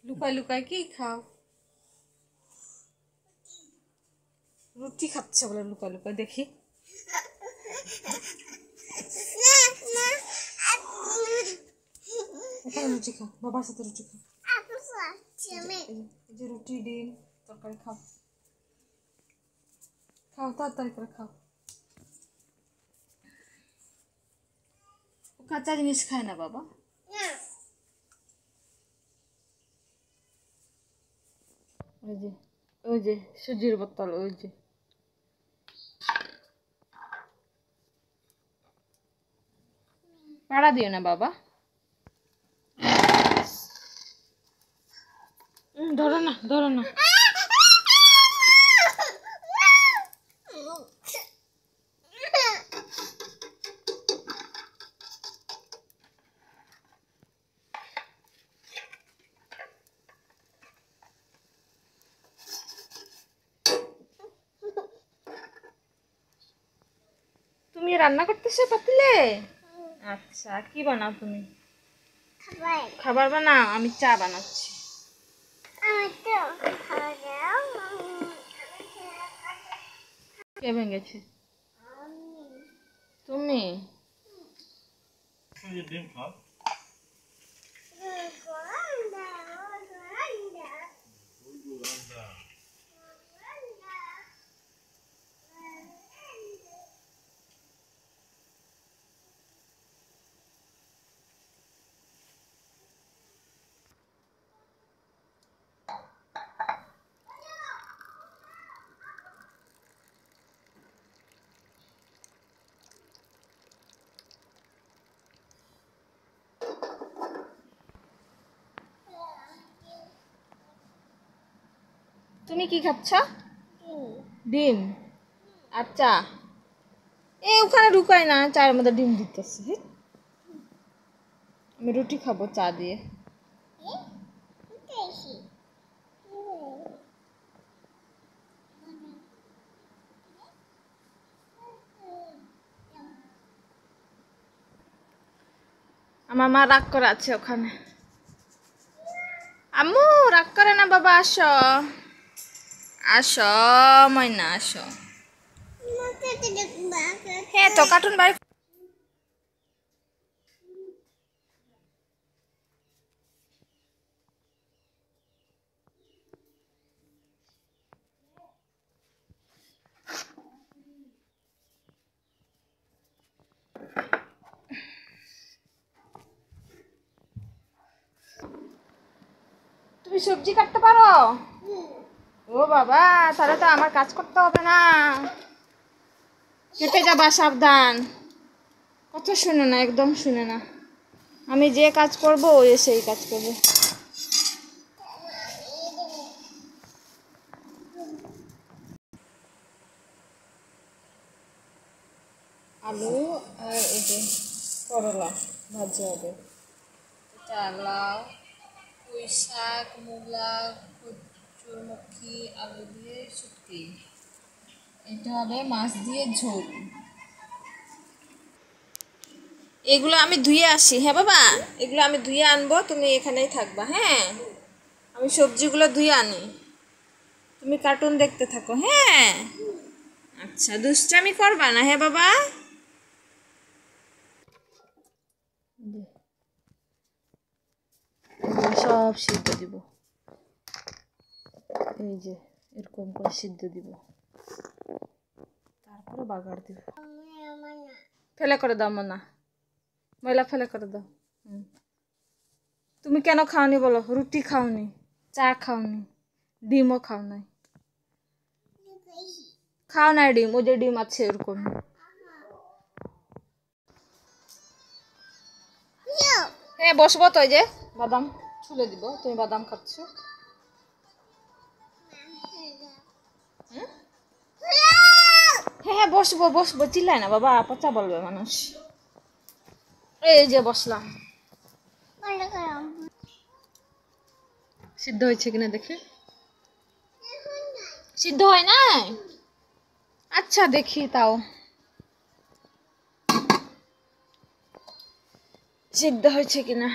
লুকায় লুকায় কি খাও? রুটি খাচ্ছে বলে লুকায় লুকায় দেখি। এখানে রুটি খাও, বাবার সাথে রুটি খাও। এই যে রুটি ডিম তরকারি খাও, খাও তাড়াতাড়ি করে খাও। ও কাঁচা জিনিস খায় না বাবা। ওই যে ওই যে সুজির বোতল, ওই যে পাড়া দিও না বাবা। ধরো না ধরো না। তুমি রান্না করতেছো পাতিলে? আচ্ছা, কি বানাও তুমি? খাবার বানাও? আমি চা বানাচ্ছি। কে ভেঙেছে? তুমি? ডিম খাও। তুমি কি খাচ্ছ? ডিম আর চা। ওখানে ঢুকাই না, চায়ের মধ্যে ডিম দিতেছে। আমি রুটি খাবো চা দিয়ে। আমার মা রাগ করে আছে ওখানে। আম্মু রাগ করে না বাবা, আসো আসো ময়না আসো। হ্যাঁ তো কার্টুন বাই। তুমি সবজি কাটতে পারো? ও বাবা, তাহলে তো আমার কাজ করতে হবে না। কেটে যাবা, সাবধান। কথা শুনে না, একদম শুনে না। আমি যে কাজ করবো ও সেই কাজ করবে। আলু আর এই যে করলা ভাজি হবে। এটা লাউ, পুঁই শাক, মূলা, কচুরমুখী, আলু দিয়ে শুটকি। এটা হবে মাছ দিয়ে ঝোল। এগুলো আমি ধুয়ে আসি। হ্যাঁ বাবা, এগুলো আমি ধুয়ে আনবো, তুমি এখানেই থাকবা। হ্যাঁ, আমি সবজিগুলো ধুয়ে আনি, তুমি কার্টুন দেখতে থাকো। হ্যাঁ আচ্ছা, দুষ্টামি করবা না। হ্যাঁ বাবা। সব সিদ্ধ দিব, এই যে এরকম করে সিদ্ধ দিব, তারপরে বাগার দিব। ফেলে করে দাও না, ময়লা ফেলে করে দাও। তুমি কেন খাওনি বলো? রুটি খাওনি, চা খাওনি, ডিমও খাও নাই। খাও না ডিম, ওই যে ডিম আছে এরকম। হ্যাঁ বসবো তো, ওই যে বাদাম ছুলে দিব, তুমি বাদাম খাচ্ছ। হ্যাঁ হ্যাঁ বসবো বসবো, চিল্লায় না বাবা, পচা বলবে মানুষ। এই যে বসলাম। সিদ্ধ হয়েছে কিনা দেখে। সিদ্ধ হয় না? আচ্ছা দেখি তাও সিদ্ধ হয়েছে কিনা।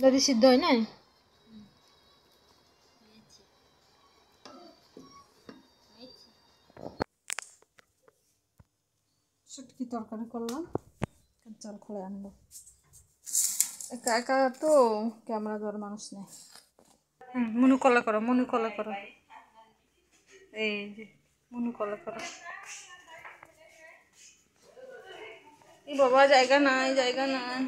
দাদি সিদ্ধ হয় নাই? শুটকি তরকারি করলাম, চাল খুলে আনবো। একা একা তো ক্যামেরা ধর মানুষ নেই। মনু কলা করো, মনু কলা করো, এই যে মনু কলা করো। এই বাবা জায়গা নাই, জায়গা নাই।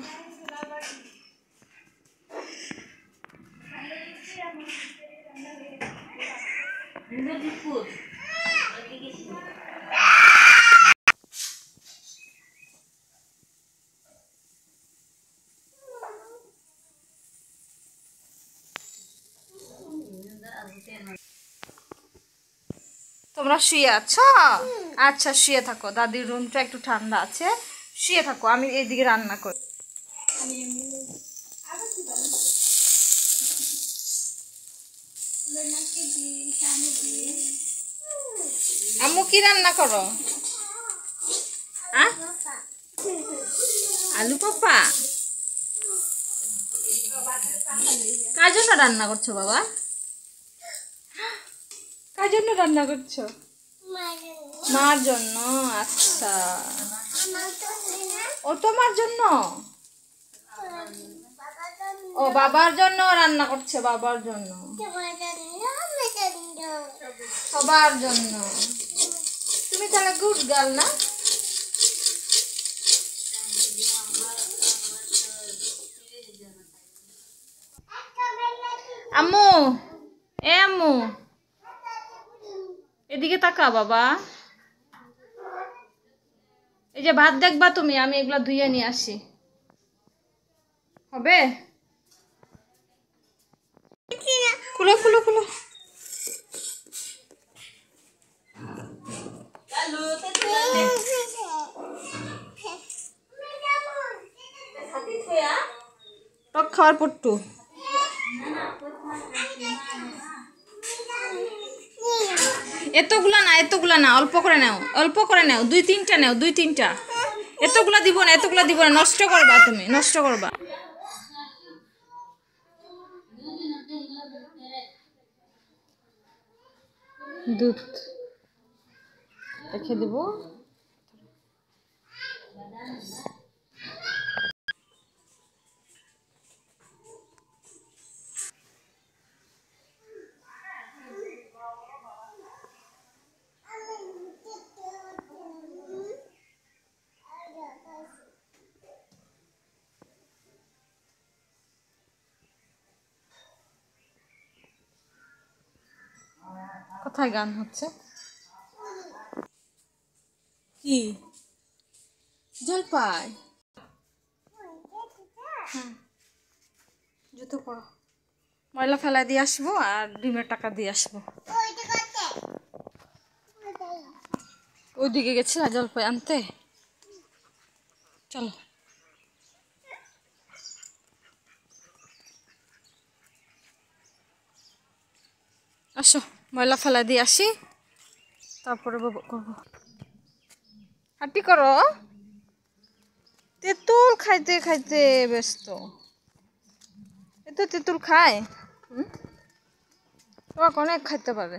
তোমরা শুয়ে আছো? আচ্ছা শুয়ে থাকো, দাদির রুমটা একটু ঠান্ডা আছে, শুয়ে থাকো, আমি এইদিকে রান্না করি। আম্মু কি রান্না করো? আলু পাপা কার জন্য রান্না করছো বাবা? কার জন্য রান্না করছো? মার জন্য। আচ্ছা, ও তোমার জন্য? ও বাবার জন্য রান্না করছে, বাবার জন্য, সবার জন্য। তুমি তাহলে গুড গার্ল না? আম্মু, এ আম্মু এদিকে তাকা বাবা। এই যে ভাত দেখবা তুমি, আমি এগুলা ধুইয়ে নিয়ে আসি, হবে? খুলো খুলো খুলো। টক খাওয়ার পট্টু। এতগুলা না, এতগুলা না, অল্প করে নাও, অল্প করে নাও, 2-3টা নাও, 2-3টা। এতগুলা দিব না, এতগুলা দিব না, নষ্ট করবা তুমি, নষ্ট করবা। দুধ রেখে দেব। কোথায় গান হচ্ছে? কি জলপাই? জুতো পরো, ময়লা ফেলা দিয়ে আসবো আর ডিমের টাকা দিয়ে আসবো। ওইদিকে গেছি না জলপাই আনতে, চলো। আসো ময়লা ফেলা দিয়ে আসি, তারপরে করবো। হাঁটি করো, তেঁতুল খাইতে খাইতে ব্যস্ত। এত তেঁতুল খায়? তোমাকে অনেক খাইতে পারে।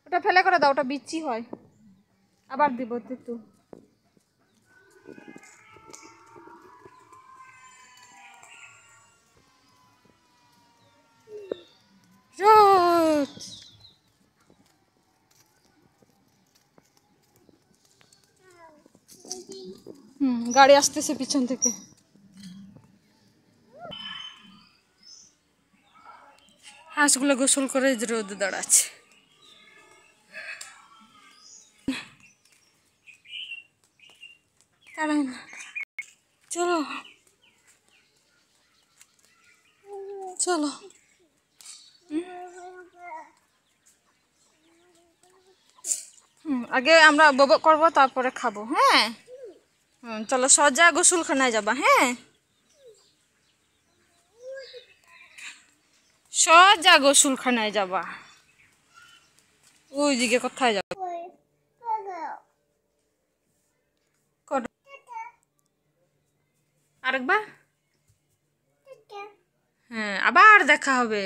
ওটা ফেলে করে দাও, ওটা বিচি হয়, আবার দিব তেঁতুল। গাড়ি আসতেছে পিছন থেকে। হাঁসগুলো গোসল করে রোদে দাঁড়াচ্ছে। দাঁড়ায় না, চলো চলো। আগে আমরা বব করবো, তারপরে খাবো। হ্যাঁ চলো, সজা গোসলখানায় যাবা। হ্যাঁ সজা গোসলখানায় যাবা। ওই দিকে কোথায় যাও? আরেকবার, হ্যাঁ আবার দেখা হবে।